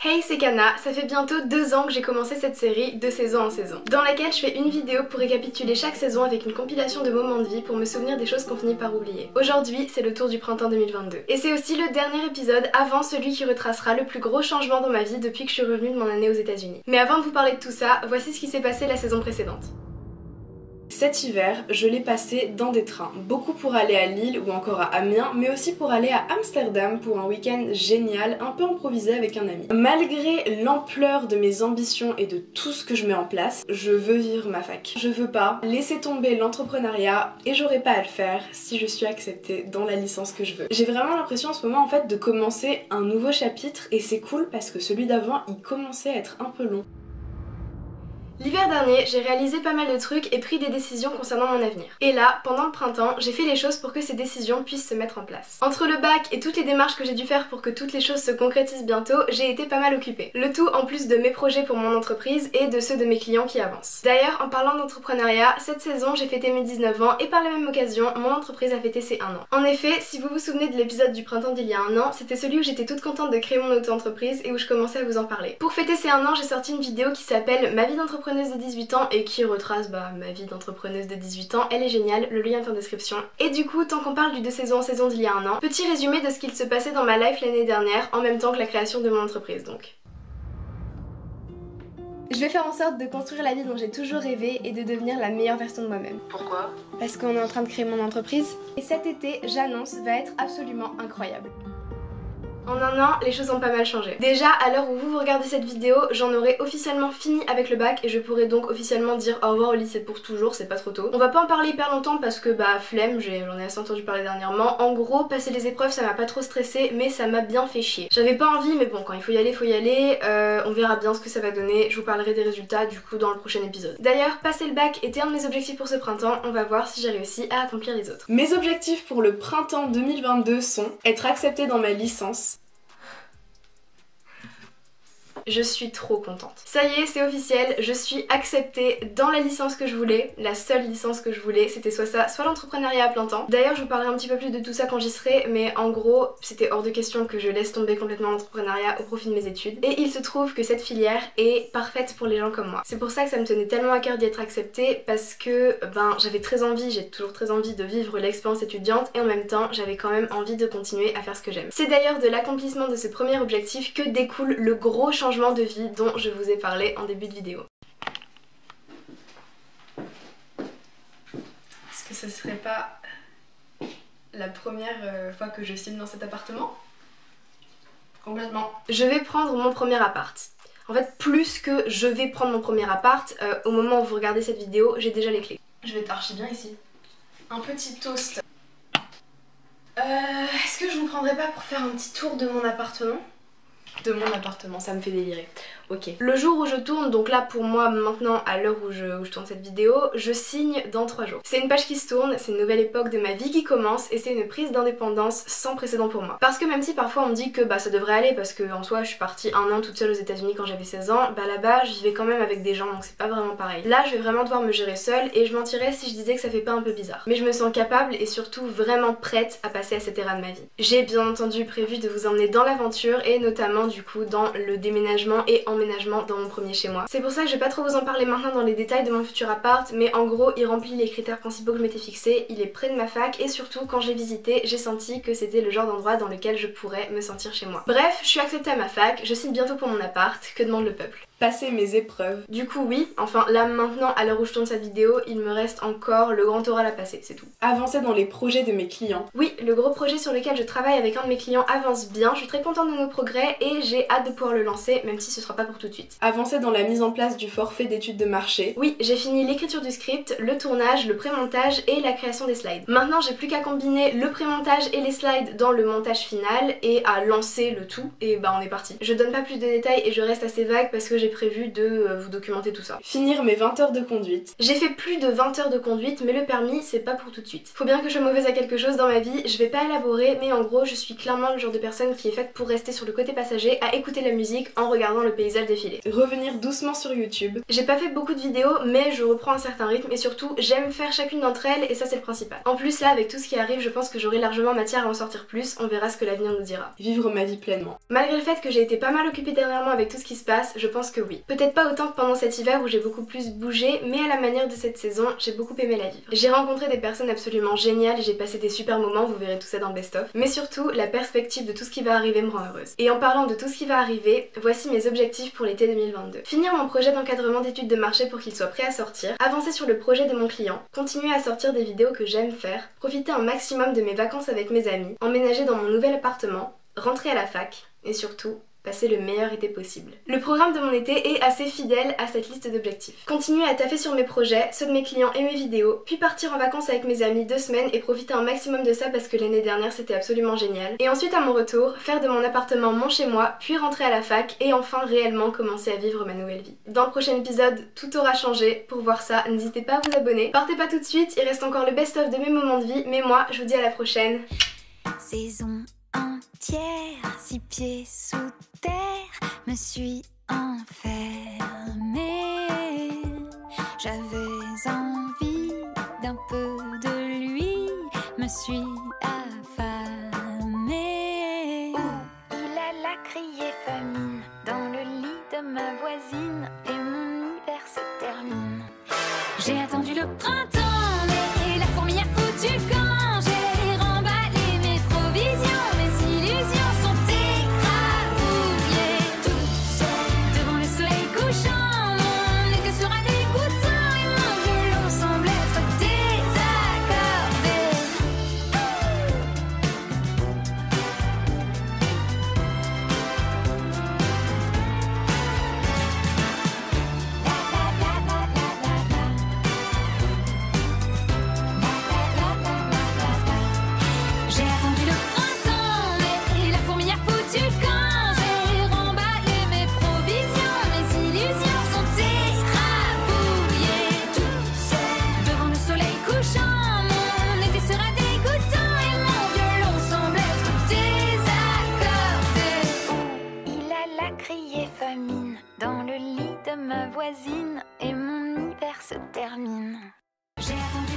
Hey, c'est Kana, ça fait bientôt 2 ans que j'ai commencé cette série de saison en saison, dans laquelle je fais une vidéo pour récapituler chaque saison avec une compilation de moments de vie pour me souvenir des choses qu'on finit par oublier. Aujourd'hui, c'est le tour du printemps 2022. Et c'est aussi le dernier épisode avant celui qui retracera le plus gros changement dans ma vie depuis que je suis revenue de mon année aux États-Unis. Mais avant de vous parler de tout ça, voici ce qui s'est passé la saison précédente. Cet hiver, je l'ai passé dans des trains, beaucoup pour aller à Lille ou encore à Amiens, mais aussi pour aller à Amsterdam pour un week-end génial, un peu improvisé avec un ami. Malgré l'ampleur de mes ambitions et de tout ce que je mets en place, je veux vivre ma fac. Je veux pas laisser tomber l'entrepreneuriat et j'aurais pas à le faire si je suis acceptée dans la licence que je veux. J'ai vraiment l'impression en ce moment en fait de commencer un nouveau chapitre et c'est cool parce que celui d'avant il commençait à être un peu long. L'hiver dernier, j'ai réalisé pas mal de trucs et pris des décisions concernant mon avenir. Et là, pendant le printemps, j'ai fait les choses pour que ces décisions puissent se mettre en place. Entre le bac et toutes les démarches que j'ai dû faire pour que toutes les choses se concrétisent bientôt, j'ai été pas mal occupée. Le tout en plus de mes projets pour mon entreprise et de ceux de mes clients qui avancent. D'ailleurs, en parlant d'entrepreneuriat, cette saison j'ai fêté mes 19 ans et par la même occasion, mon entreprise a fêté ses 1 an. En effet, si vous vous souvenez de l'épisode du printemps d'il y a 1 an, c'était celui où j'étais toute contente de créer mon auto-entreprise et où je commençais à vous en parler. Pour fêter ces 1 an, j'ai sorti une vidéo qui s'appelle Ma vie d'entrepreneuse de 18 ans et qui retrace ma vie d'entrepreneuse de 18 ans. Elle est géniale, le lien est en description. Et du coup, tant qu'on parle du de saison en saison d'il y a 1 an, petit résumé de ce qu'il se passait dans ma life l'année dernière en même temps que la création de mon entreprise donc. Je vais faire en sorte de construire la vie dont j'ai toujours rêvé et de devenir la meilleure version de moi-même. Pourquoi? Parce qu'on est en train de créer mon entreprise. Et cet été, j'annonce, va être absolument incroyable. En 1 an, les choses ont pas mal changé. Déjà, à l'heure où vous regardez cette vidéo, j'en aurai officiellement fini avec le bac et je pourrai donc officiellement dire au revoir au lycée pour toujours, c'est pas trop tôt. On va pas en parler hyper longtemps parce que flemme, j'en ai assez entendu parler dernièrement. En gros, passer les épreuves ça m'a pas trop stressé mais ça m'a bien fait chier. J'avais pas envie mais bon, quand il faut y aller, faut y aller. On verra bien ce que ça va donner, je vous parlerai des résultats du coup dans le prochain épisode. D'ailleurs, passer le bac était un de mes objectifs pour ce printemps, on va voir si j'ai réussi à accomplir les autres. Mes objectifs pour le printemps 2022 sont être acceptée dans ma licence. Je suis trop contente. Ça y est, c'est officiel, je suis acceptée dans la licence que je voulais, la seule licence que je voulais, c'était soit ça, soit l'entrepreneuriat à plein temps. D'ailleurs, je vous parlerai un petit peu plus de tout ça quand j'y serai, mais en gros, c'était hors de question que je laisse tomber complètement l'entrepreneuriat au profit de mes études. Et il se trouve que cette filière est parfaite pour les gens comme moi. C'est pour ça que ça me tenait tellement à cœur d'y être acceptée, parce que j'avais très envie, j'ai toujours très envie de vivre l'expérience étudiante, et en même temps, j'avais quand même envie de continuer à faire ce que j'aime. C'est d'ailleurs de l'accomplissement de ce premier objectif que découle le gros changement de vie dont je vous ai parlé en début de vidéo. Est-ce que ce serait pas la première fois que je filme dans cet appartement? Complètement. Je vais prendre mon premier appart. En fait, plus que je vais prendre mon premier appart, au moment où vous regardez cette vidéo, j'ai déjà les clés. Je vais être archi bien ici. Un petit toast. Est-ce que je vous prendrais pas pour faire un petit tour de mon appartement? De mon appartement, ça me fait délirer. Ok. Le jour où je tourne, donc là pour moi maintenant à l'heure où je tourne cette vidéo, je signe dans 3 jours. C'est une page qui se tourne, c'est une nouvelle époque de ma vie qui commence et c'est une prise d'indépendance sans précédent pour moi. Parce que même si parfois on me dit que ça devrait aller parce que en soi je suis partie 1 an toute seule aux États-Unis quand j'avais 16 ans, là-bas je vivais quand même avec des gens donc c'est pas vraiment pareil. Là je vais vraiment devoir me gérer seule et je mentirais si je disais que ça fait pas un peu bizarre. Mais je me sens capable et surtout vraiment prête à passer à cette ère de ma vie. J'ai bien entendu prévu de vous emmener dans l'aventure et notamment du coup dans le déménagement et emménagement dans mon premier chez moi. C'est pour ça que je vais pas trop vous en parler maintenant dans les détails de mon futur appart, mais en gros il remplit les critères principaux que je m'étais fixés, il est près de ma fac et surtout quand j'ai visité j'ai senti que c'était le genre d'endroit dans lequel je pourrais me sentir chez moi. Bref, je suis acceptée à ma fac, je signe bientôt pour mon appart, que demande le peuple? Passer mes épreuves. Du coup oui, enfin là maintenant à l'heure où je tourne cette vidéo, il me reste encore le grand oral à passer, c'est tout. Avancer dans les projets de mes clients. Oui, le gros projet sur lequel je travaille avec un de mes clients avance bien, je suis très contente de nos progrès et j'ai hâte de pouvoir le lancer même si ce sera pas pour tout de suite. Avancer dans la mise en place du forfait d'études de marché. Oui, j'ai fini l'écriture du script, le tournage, le pré-montage et la création des slides. Maintenant j'ai plus qu'à combiner le pré-montage et les slides dans le montage final et à lancer le tout et on est parti. Je donne pas plus de détails et je reste assez vague parce que j'ai prévu de vous documenter tout ça. Finir mes 20 heures de conduite. J'ai fait plus de 20 heures de conduite, mais le permis c'est pas pour tout de suite. Faut bien que je sois mauvaise à quelque chose dans ma vie, je vais pas élaborer, mais en gros je suis clairement le genre de personne qui est faite pour rester sur le côté passager à écouter la musique en regardant le paysage défiler. Revenir doucement sur YouTube. J'ai pas fait beaucoup de vidéos, mais je reprends un certain rythme et surtout j'aime faire chacune d'entre elles et ça c'est le principal. En plus là avec tout ce qui arrive, je pense que j'aurai largement matière à en sortir plus, on verra ce que l'avenir nous dira. Vivre ma vie pleinement. Malgré le fait que j'ai été pas mal occupée dernièrement avec tout ce qui se passe, je pense que oui. Peut-être pas autant que pendant cet hiver où j'ai beaucoup plus bougé, mais à la manière de cette saison, j'ai beaucoup aimé la vivre. J'ai rencontré des personnes absolument géniales et j'ai passé des super moments, vous verrez tout ça dans le best-of. Mais surtout, la perspective de tout ce qui va arriver me rend heureuse. Et en parlant de tout ce qui va arriver, voici mes objectifs pour l'été 2022. Finir mon projet d'encadrement d'études de marché pour qu'il soit prêt à sortir, avancer sur le projet de mon client, continuer à sortir des vidéos que j'aime faire, profiter un maximum de mes vacances avec mes amis, emménager dans mon nouvel appartement, rentrer à la fac et surtout passer le meilleur été possible. Le programme de mon été est assez fidèle à cette liste d'objectifs. Continuer à taffer sur mes projets, ceux de mes clients et mes vidéos, puis partir en vacances avec mes amis 2 semaines et profiter un maximum de ça parce que l'année dernière c'était absolument génial. Et ensuite à mon retour, faire de mon appartement mon chez moi, puis rentrer à la fac et enfin réellement commencer à vivre ma nouvelle vie. Dans le prochain épisode, tout aura changé. Pour voir ça, n'hésitez pas à vous abonner. Partez pas tout de suite, il reste encore le best-of de mes moments de vie, mais moi je vous dis à la prochaine. Saison entière, 6 pieds sous terre, me suis enfermée. J'avais envie d'un peu de lui, me suis affamée. Il alla crier famine dans le lit de ma voisine et mon hiver se termine. J'ai attendu le printemps, mais la fourmi a foutu camp. Dans le lit de ma voisine et mon hiver se termine. J'ai attendu